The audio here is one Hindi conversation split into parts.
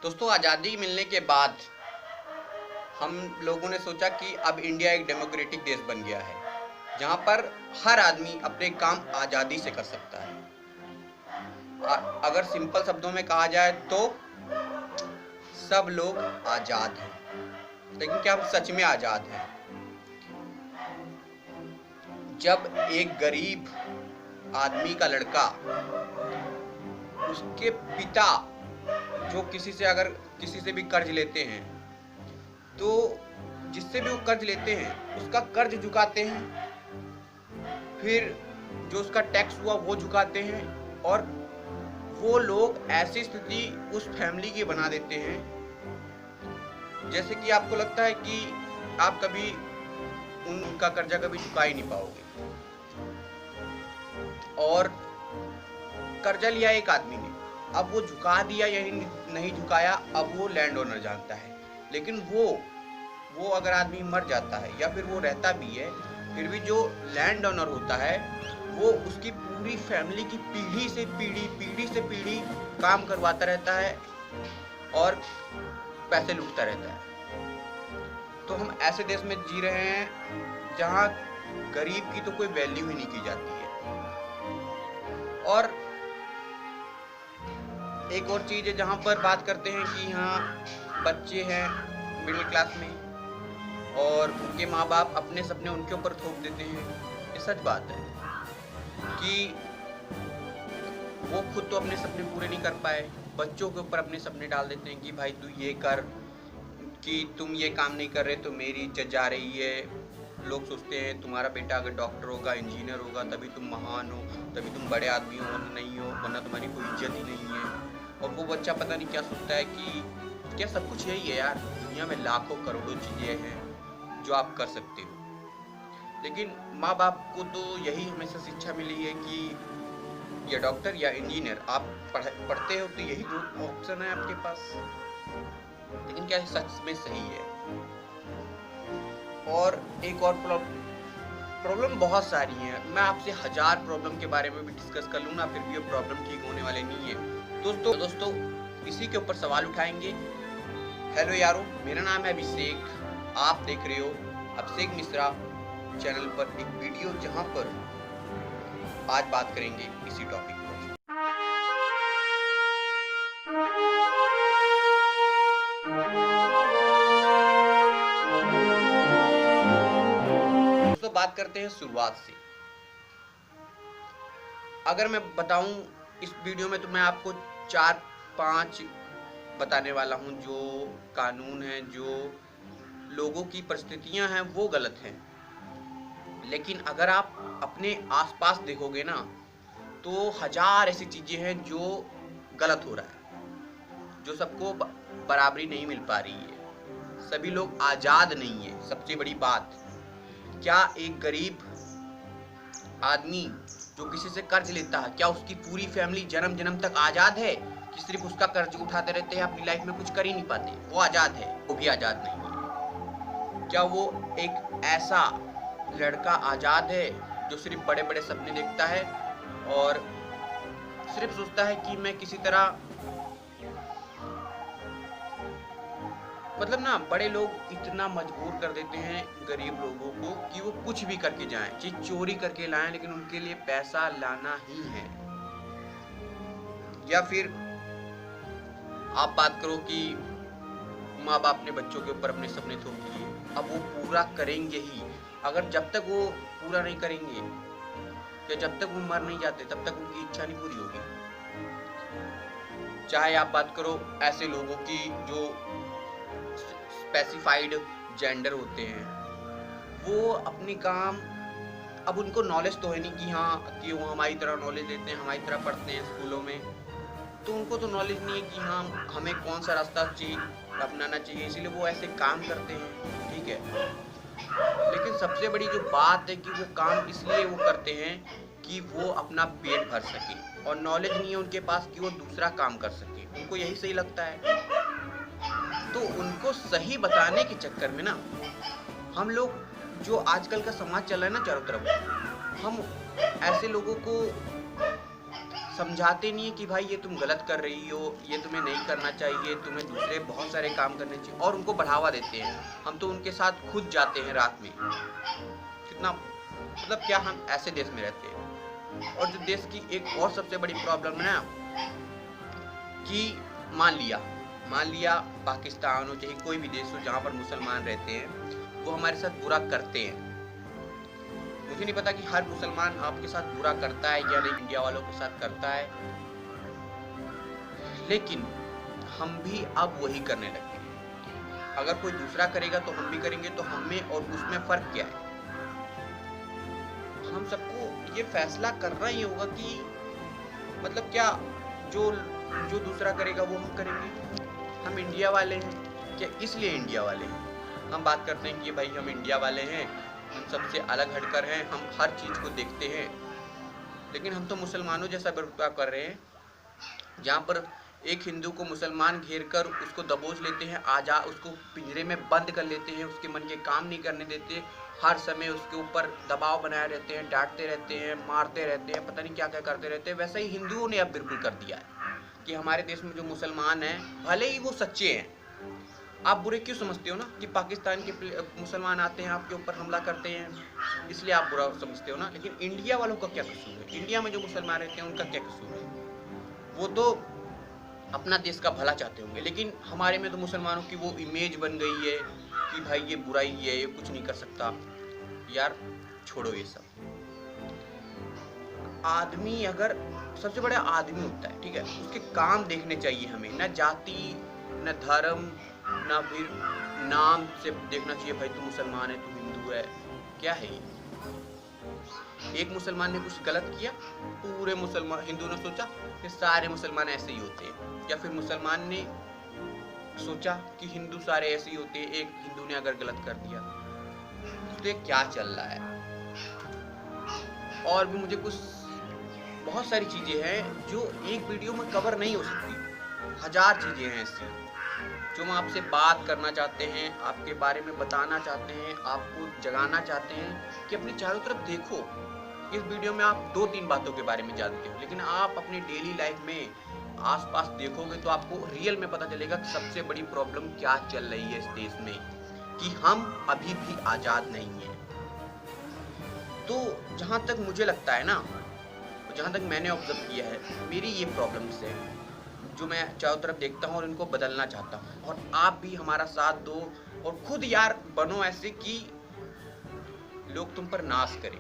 दोस्तों, आज़ादी मिलने के बाद हम लोगों ने सोचा कि अब इंडिया एक डेमोक्रेटिक देश बन गया है, जहाँ पर हर आदमी अपने काम आज़ादी से कर सकता है। अगर सिंपल शब्दों में कहा जाए तो सब लोग आज़ाद हैं। लेकिन क्या हम सच में आज़ाद हैं? जब एक गरीब आदमी का लड़का, उसके पिता जो किसी से भी कर्ज लेते हैं, तो जिससे भी वो कर्ज लेते हैं उसका कर्ज चुकाते हैं, फिर जो उसका टैक्स हुआ वो चुकाते हैं, और वो लोग ऐसी स्थिति उस फैमिली की बना देते हैं जैसे कि आपको लगता है कि आप कभी उनका कर्जा कभी चुका ही नहीं पाओगे। और कर्जा लिया एक आदमी ने, अब वो झुका दिया या नहीं झुकाया, अब वो लैंड ओनर जानता है। लेकिन वो अगर आदमी मर जाता है या फिर वो रहता भी है, फिर भी जो लैंड ओनर होता है वो उसकी पूरी फैमिली की पीढ़ी से पीढ़ी काम करवाता रहता है और पैसे लूटता रहता है। तो हम ऐसे देश में जी रहे हैं जहाँ गरीब की तो कोई वैल्यू ही नहीं की जाती है। और एक और चीज़ है जहाँ पर बात करते हैं कि हाँ बच्चे हैं मिडिल क्लास में और उनके माँ बाप अपने सपने उनके ऊपर थोप देते हैं। ये सच बात है कि वो खुद तो अपने सपने पूरे नहीं कर पाए, बच्चों के ऊपर अपने सपने डाल देते हैं कि भाई तू ये कर, कि तुम ये काम नहीं कर रहे तो मेरी इज्जत जा रही है। लोग सोचते हैं तुम्हारा बेटा अगर डॉक्टर होगा, इंजीनियर होगा, तभी तुम महान हो, तभी तुम बड़े आदमी हो, वरना नहीं हो, वरना तुम्हारी कोई इज्जत ही नहीं है। और वो बच्चा पता नहीं क्या सोचता है कि क्या सब कुछ यही है यार, दुनिया में लाखों करोड़ों चीज़ें हैं जो आप कर सकते हो। लेकिन माँ बाप को तो यही हमेशा शिक्षा मिली है कि या डॉक्टर या इंजीनियर आप पढ़ते हो तो यही दो ऑप्शन है आपके पास। लेकिन क्या सच में सही है? और एक और प्रॉब्लम बहुत सारी हैं। मैं आपसे 1000 प्रॉब्लम के बारे में भी डिस्कस कर लूँ ना, फिर भी ये प्रॉब्लम ठीक होने वाले नहीं है। दोस्तों इसी के ऊपर सवाल उठाएंगे। हेलो यारों, मेरा नाम है अभिषेक, आप देख रहे हो अभिषेक मिश्रा चैनल पर एक वीडियो जहां पर आज बात करेंगे इसी टॉपिक पर। दोस्तों बात करते हैं शुरुआत से। अगर मैं बताऊं इस वीडियो में तो मैं आपको 4-5 बताने वाला हूं जो कानून हैं, जो लोगों की परिस्थितियां हैं वो गलत हैं। लेकिन अगर आप अपने आसपास देखोगे ना तो 1000 ऐसी चीजें हैं जो गलत हो रहा है, जो सबको बराबरी नहीं मिल पा रही है, सभी लोग आजाद नहीं है। सबसे बड़ी बात, क्या एक गरीब आदमी जो किसी से कर्ज लेता है, क्या उसकी पूरी फैमिली जन्म जन्म तक आजाद है कि सिर्फ उसका कर्ज उठाते रहते हैं, अपनी लाइफ में कुछ कर ही नहीं पाते? वो आजाद है? वो भी आजाद नहीं है। क्या वो एक ऐसा लड़का आजाद है जो सिर्फ बड़े बड़े सपने देखता है और सिर्फ सोचता है कि मैं किसी तरह, मतलब ना, बड़े लोग इतना मजबूर कर देते हैं गरीब लोगों को कि वो कुछ भी करके जाएं, चीज चोरी करके लाएं, लेकिन उनके लिए पैसा लाना ही है। या फिर आप बात करो कि माँ बाप ने बच्चों के ऊपर अपने सपने थोप दिए, अब वो पूरा करेंगे ही। अगर जब तक वो पूरा नहीं करेंगे या जब तक वो मर नहीं जाते तब तक उनकी इच्छा नहीं पूरी होगी। चाहे आप बात करो ऐसे लोगों की जो स्पेसिफाइड जेंडर होते हैं, वो अपनी काम, अब उनको नॉलेज तो है नहीं कि हाँ कि वो हमारी तरह नॉलेज देते हैं, हमारी तरह पढ़ते हैं स्कूलों में, तो उनको तो नॉलेज नहीं है कि हाँ हमें कौन सा रास्ता अपनाना चाहिए, इसीलिए वो ऐसे काम करते हैं। ठीक है, लेकिन सबसे बड़ी जो बात है कि वो काम इसलिए वो करते हैं कि वो अपना पेट भर सके, और नॉलेज नहीं है उनके पास कि वो दूसरा काम कर सके। उनको यही सही लगता है। तो उनको सही बताने के चक्कर में ना, हम लोग, जो आजकल का समाज चल रहा है ना चारों तरफ, हम ऐसे लोगों को समझाते नहीं है कि भाई ये तुम गलत कर रही हो, ये तुम्हें नहीं करना चाहिए, तुम्हें दूसरे बहुत सारे काम करने चाहिए, और उनको बढ़ावा देते हैं। हम तो उनके साथ खुद जाते हैं रात में। कितना मतलब क्या हम ऐसे देश में रहते हैं। और जो देश की एक और सबसे बड़ी प्रॉब्लम है ना, कि मान लिया पाकिस्तान हो चाहे कोई भी देश हो जहाँ पर मुसलमान रहते हैं, वो हमारे साथ बुरा करते हैं। मुझे नहीं पता कि हर मुसलमान आपके साथ बुरा करता है या नहीं, इंडिया वालों के साथ करता है, लेकिन हम भी अब वही करने लगे हैं। अगर कोई दूसरा करेगा तो हम भी करेंगे, तो हमें और उसमें फर्क क्या है? हम सबको ये फैसला करना ही होगा कि मतलब क्या जो जो दूसरा करेगा वो हम करेंगे। हम इंडिया वाले हैं क्या इसलिए इंडिया वाले हैं? हम बात करते हैं कि भाई हम इंडिया वाले हैं, हम सबसे अलग हटकर हैं, हम हर चीज़ को देखते हैं, लेकिन हम तो मुसलमानों जैसा बर्ताव कर रहे हैं, जहाँ पर एक हिंदू को मुसलमान घेर कर उसको दबोच लेते हैं, उसको पिंजरे में बंद कर लेते हैं, उसके मन के काम नहीं करने देते, हर समय उसके ऊपर दबाव बनाए रहते हैं, डांटते रहते हैं, मारते रहते हैं, पता नहीं क्या क्या करते रहते हैं। वैसा ही हिंदुओं ने अब बिल्कुल कर दिया है कि हमारे देश में जो मुसलमान हैं, भले ही वो सच्चे हैं, आप बुरे क्यों समझते हो ना कि पाकिस्तान के मुसलमान आते हैं आपके ऊपर हमला करते हैं, इसलिए आप बुरा समझते हो ना। लेकिन इंडिया वालों का क्या कसूर है? इंडिया में जो मुसलमान रहते हैं उनका क्या कसूर है? वो तो अपना देश का भला चाहते होंगे, लेकिन हमारे में तो मुसलमानों की वो इमेज बन गई है कि भाई ये बुराई है, ये कुछ नहीं कर सकता। यार छोड़ो ये सब। आदमी अगर सबसे बड़ा आदमी होता है, ठीक है, उसके काम देखने चाहिए हमें, ना जाति, न धर्म, ना फिर नाम से देखना चाहिए भाई तू मुसलमान है, तू हिंदू है, क्या है ये? एक मुसलमान ने कुछ गलत किया, पूरे मुसलमान हिंदू ने सोचा कि सारे मुसलमान ऐसे ही होते हैं, या फिर मुसलमान ने सोचा कि हिंदू सारे ऐसे ही होते हैं, एक हिंदू ने अगर गलत कर दिया तो ये क्या चल रहा है? और भी मुझे कुछ बहुत सारी चीजें हैं जो एक वीडियो में कवर नहीं हो सकती, हजार चीजें हैं ऐसी जो हम आपसे बात करना चाहते हैं, आपके बारे में बताना चाहते हैं, आपको जगाना चाहते हैं कि अपनी चारों तरफ देखो। इस वीडियो में आप 2-3 बातों के बारे में जानते हो, लेकिन आप अपनी डेली लाइफ में आसपास देखोगे तो आपको रियल में पता चलेगा कि सबसे बड़ी प्रॉब्लम क्या चल रही है इस देश में, कि हम अभी भी आज़ाद नहीं हैं। तो जहाँ तक मुझे लगता है ना, जहाँ तक मैंने ऑब्जर्व किया है, मेरी ये प्रॉब्लम्स है जो मैं चारों तरफ देखता हूँ और इनको बदलना चाहता हूँ। और आप भी हमारा साथ दो और खुद यार बनो ऐसे कि लोग तुम पर नाज करें,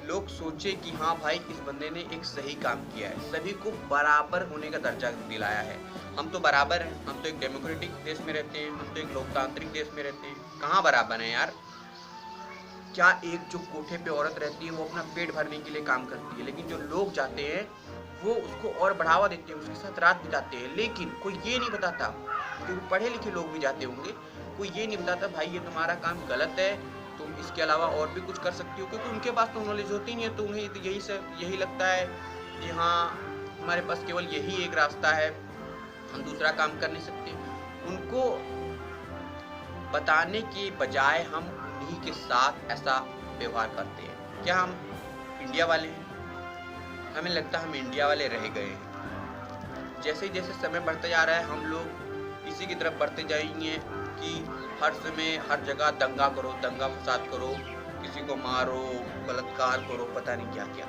लोग सोचे कि हाँ भाई इस बंदे ने एक सही काम किया है, सभी को बराबर होने का दर्जा दिलाया है। हम तो बराबर हैं, हम तो एक डेमोक्रेटिक देश में रहते हैं, हम तो एक लोकतांत्रिक देश में रहते हैं। कहाँ बराबर हैं यार? क्या एक जो कोठे पे औरत रहती है वो अपना पेट भरने के लिए काम करती है, लेकिन जो लोग जाते हैं वो उसको और बढ़ावा देते हैं, उसके साथ रात बिताते हैं। लेकिन कोई ये नहीं बताता, क्योंकि पढ़े लिखे लोग भी जाते होंगे, कोई ये नहीं बताता भाई ये तुम्हारा काम गलत है, तुम इसके अलावा और भी कुछ कर सकती हो, क्योंकि उनके पास तो नॉलेज होती नहीं है। तो उन्हें तो यही लगता है कि हाँ हमारे पास केवल यही एक रास्ता है, हम दूसरा काम कर नहीं सकते। उनको बताने के बजाय हम उन्हीं के साथ ऐसा व्यवहार करते हैं। क्या हम इंडिया वाले हैं? हमें लगता है हम इंडिया वाले रह गए हैं। जैसे जैसे समय बढ़ता जा रहा है हम लोग इसी की तरफ बढ़ते जाएंगे कि हर समय हर जगह दंगा करो, दंगा फसाद करो, किसी को मारो, बलात्कार करो, पता नहीं क्या क्या।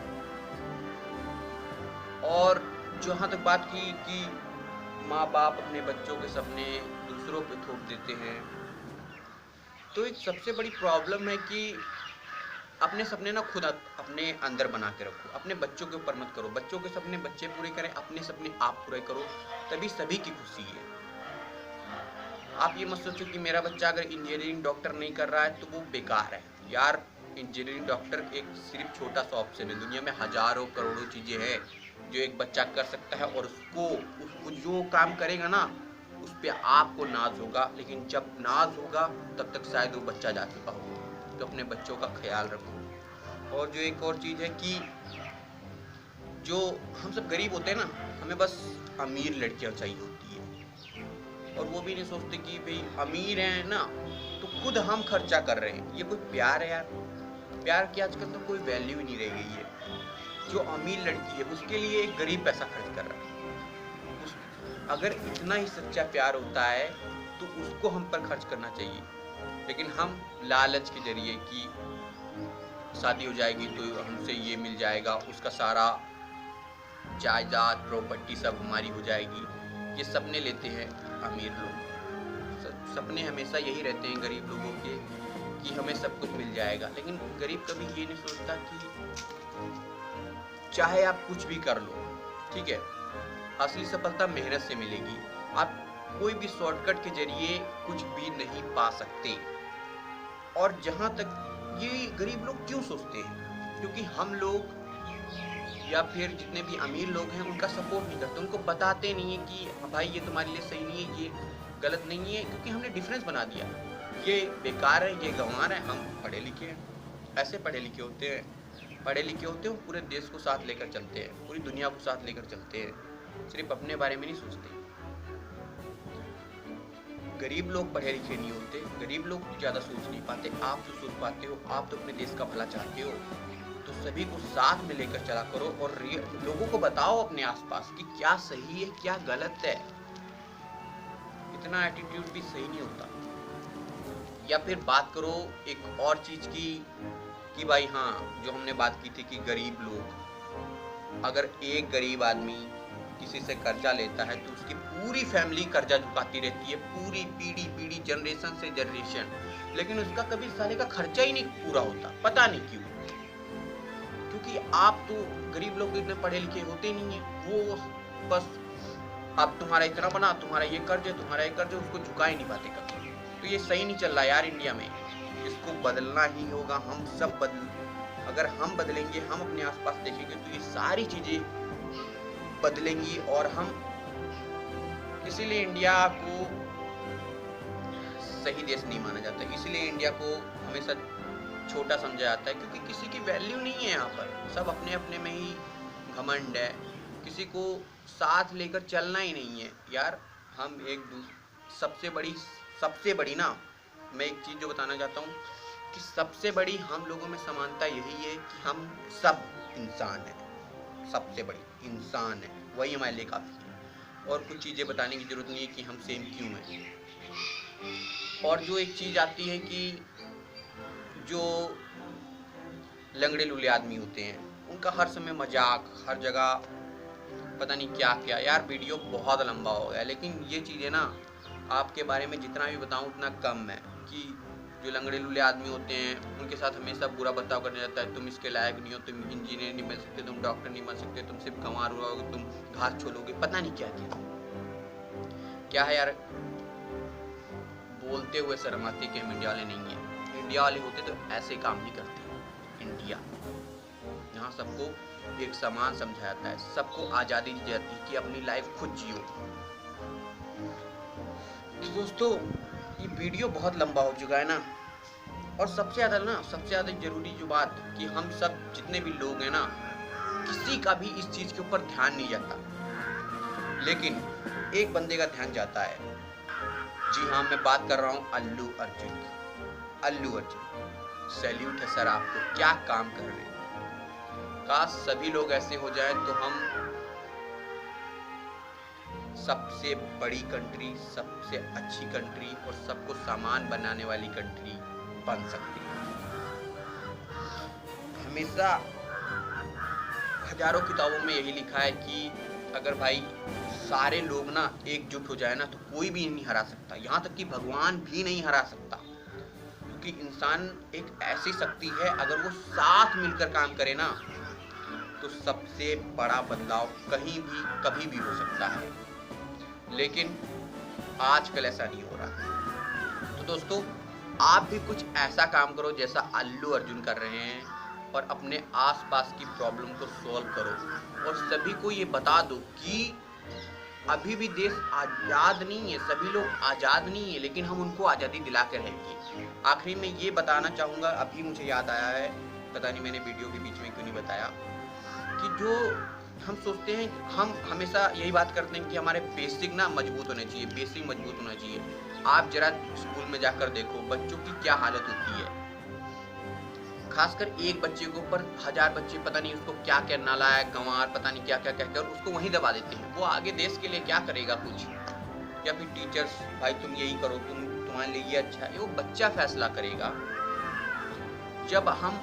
और जहाँ तक बात की कि माँ बाप अपने बच्चों के सपने दूसरों पे थोप देते हैं, तो एक सबसे बड़ी प्रॉब्लम है कि अपने सपने ना खुद अपने अंदर बना के रखो, अपने बच्चों के ऊपर मत करो। बच्चों के सपने बच्चे पूरे करें, अपने सपने आप पूरे करो, तभी सभी की खुशी है। आप ये मत सोचो कि मेरा बच्चा अगर इंजीनियरिंग डॉक्टर नहीं कर रहा है तो वो बेकार है। यार इंजीनियरिंग डॉक्टर एक सिर्फ छोटा सा ऑप्शन है, दुनिया में हजारों करोड़ों चीज़ें हैं जो एक बच्चा कर सकता है, और उसको जो काम करेगा ना उस पर आपको नाज होगा। लेकिन जब नाज होगा तब तक शायद वो बच्चा जा चुका हो। तो अपने बच्चों का ख्याल रखो। और जो एक और चीज़ है कि जो हम सब गरीब होते हैं ना, हमें बस अमीर लड़कियां चाहिए होती है, और वो भी नहीं सोचते कि भाई अमीर हैं ना तो खुद हम खर्चा कर रहे हैं। ये कोई प्यार है यार? प्यार की आजकल तो कोई वैल्यू ही नहीं रह गई है। जो अमीर लड़की है उसके लिए एक गरीब पैसा खर्च कर रहा है। अगर इतना ही सच्चा प्यार होता है तो उसको हम पर खर्च करना चाहिए, लेकिन हम लालच के जरिए कि शादी हो जाएगी तो हमसे ये मिल जाएगा, उसका सारा जायदाद प्रॉपर्टी सब हमारी हो जाएगी, ये सपने लेते हैं अमीर लोग। सपने हमेशा यही रहते हैं गरीब लोगों के कि हमें सब कुछ मिल जाएगा, लेकिन गरीब कभी ये नहीं सोचता कि चाहे आप कुछ भी कर लो, ठीक है, असली सफलता मेहनत से मिलेगी। आप कोई भी शॉर्टकट के जरिए कुछ भी नहीं पा सकते। और जहाँ तक ये गरीब लोग क्यों सोचते हैं, क्योंकि हम लोग या फिर जितने भी अमीर लोग हैं उनका सपोर्ट नहीं करते, उनको बताते नहीं है कि भाई ये तुम्हारे लिए सही नहीं है, ये गलत नहीं है, क्योंकि हमने डिफरेंस बना दिया, ये बेकार है, ये गंवार है। हम पढ़े लिखे हैं, ऐसे पढ़े लिखे होते हैं, पूरे देश को साथ लेकर चलते हैं, पूरी दुनिया को साथ लेकर चलते हैं, सिर्फ अपने बारे में नहीं सोचते। गरीब लोग पढ़े लिखे नहीं होते, गरीब लोग ज़्यादा सोच नहीं पाते। आप जो सोच पाते हो, आप तो अपने देश का भला चाहते हो, तो सभी को साथ में लेकर चला करो और लोगों को बताओ अपने आसपास कि क्या सही है क्या गलत है। इतना एटीट्यूड भी सही नहीं होता। या फिर बात करो एक और चीज़ की कि भाई हाँ, जो हमने बात की थी कि गरीब लोग, अगर एक गरीब आदमी किसी से कर्जा लेता है तो उसकी पूरी फैमिली कर्जा चुकाती रहती है, पूरी पीढ़ी जनरेशन से जनरेशन, लेकिन उसका कभी साले का खर्चा ही नहीं पूरा होता। पता नहीं क्यों, क्योंकि आप तो गरीब लोग इतने पढ़े लिखे होते नहीं है, वो बस अब तुम्हारा इतना बना, तुम्हारा ये कर्ज है, उसको झुका ही नहीं पाते कभी। तो ये सही नहीं चल रहा यार इंडिया में, इसको बदलना ही होगा। हम सब अगर हम बदलेंगे, हम अपने आसपास देखेंगे तो ये सारी चीजें बदलेंगी। और हम इसीलिए इंडिया को सही देश नहीं माना जाता, इसीलिए इंडिया को हमेशा छोटा समझा जाता है, क्योंकि किसी की वैल्यू नहीं है यहाँ पर। सब अपने अपने में ही घमंड है, किसी को साथ लेकर चलना ही नहीं है यार। हम सबसे बड़ी ना, मैं एक चीज़ जो बताना चाहता हूँ कि सबसे बड़ी हम लोगों में समानता यही है कि हम सब इंसान हैं, सबसे बड़ी इंसान है, वही हमारे लिए काफ़ी है। और कुछ चीज़ें बताने की ज़रूरत नहीं है कि हम सेम क्यों हैं। और जो एक चीज़ आती है कि जो लंगड़े लूले आदमी होते हैं उनका हर समय मजाक, हर जगह पता नहीं क्या क्या। यार वीडियो बहुत लंबा हो गया, लेकिन ये चीज़ें ना आपके बारे में जितना भी बताऊं उतना कम है कि जो लंगड़े लूले आदमी होते हैं उनके साथ हमेशा बुरा बर्ताव करने जाता है। तुम इसके लायक नहीं हो, तुम इंजीनियर नहीं बन सकते, तुम डॉक्टर नहीं बन सकते, तुम सिर्फ गंवार रहोगे, तुम घास छोलोगे, पता नहीं क्या क्या है यार। बोलते हुए शर्म आती कि हम इंडिया वाले नहीं है। इंडिया वाले होते तो ऐसे काम नहीं करते। इंडिया यहाँ सबको एक समान समझा जाता है, सबको आज़ादी दी जाती है कि अपनी लाइफ खुद जियो। तो दोस्तों ये वीडियो बहुत लंबा हो चुका है ना, और सबसे ज़्यादा जरूरी जो बात कि हम सब जितने भी लोग हैं ना, किसी का भी इस चीज़ के ऊपर ध्यान नहीं जाता, लेकिन एक बंदे का ध्यान जाता है। जी हाँ, मैं बात कर रहा हूँ अल्लू अर्जुन की। अल्लू अर्जुन, सैल्यूट है सर आपको, क्या काम कर रहे हैं। काश सभी लोग ऐसे हो जाए तो हम सबसे बड़ी कंट्री, सबसे अच्छी कंट्री और सबको सामान बनाने वाली कंट्री बन सकती है। हमेशा हजारों किताबों में यही लिखा है कि अगर भाई सारे लोग ना एकजुट हो जाए ना तो कोई भी नहीं हरा सकता, यहाँ तक कि भगवान भी नहीं हरा सकता, क्योंकि इंसान एक ऐसी शक्ति है, अगर वो साथ मिलकर काम करे ना तो सबसे बड़ा बदलाव कहीं भी कभी भी हो सकता है। लेकिन आजकल ऐसा नहीं हो रहा। तो दोस्तों आप भी कुछ ऐसा काम करो जैसा अल्लू अर्जुन कर रहे हैं, और अपने आसपास की प्रॉब्लम को सॉल्व करो, और सभी को ये बता दो कि अभी भी देश आज़ाद नहीं है, सभी लोग आज़ाद नहीं है, लेकिन हम उनको आज़ादी दिला के रहेंगे। आखिरी में ये बताना चाहूँगा, अभी मुझे याद आया है, पता नहीं मैंने वीडियो के बीच में क्यों नहीं बताया, कि जो हम सोचते हैं, हम हमेशा यही बात करते हैं कि हमारे बेसिक ना मजबूत होने चाहिए, बेसिक मजबूत होना चाहिए। आप जरा स्कूल में जाकर देखो बच्चों की क्या हालत होती है। खासकर एक बच्चे के ऊपर 1000 बच्चे पता नहीं उसको क्या क्या नालायक गंवार पता नहीं क्या क्या कहकर उसको वहीं दबा देते हैं। वो आगे देश के लिए क्या करेगा कुछ, या फिर टीचर्स भाई तुम यही करो, तुम्हारे लिए ये अच्छा है, वो बच्चा फैसला करेगा। जब हम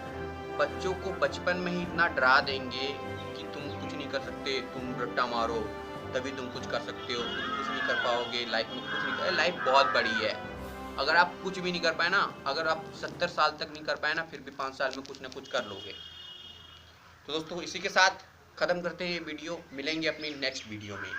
बच्चों को बचपन में ही इतना डरा देंगे कि तुम कुछ नहीं कर सकते, तुम रट्टा मारो तभी तुम कुछ कर सकते हो, तुम कुछ नहीं कर पाओगे लाइफ में, कुछ नहीं कर, लाइफ बहुत बड़ी है। अगर आप कुछ भी नहीं कर पाए ना, अगर आप 70 साल तक नहीं कर पाए ना, फिर भी 5 साल में कुछ ना कुछ कर लोगे। तो दोस्तों इसी के साथ ख़त्म करते हैं ये वीडियो, मिलेंगे अपनी नेक्स्ट वीडियो में।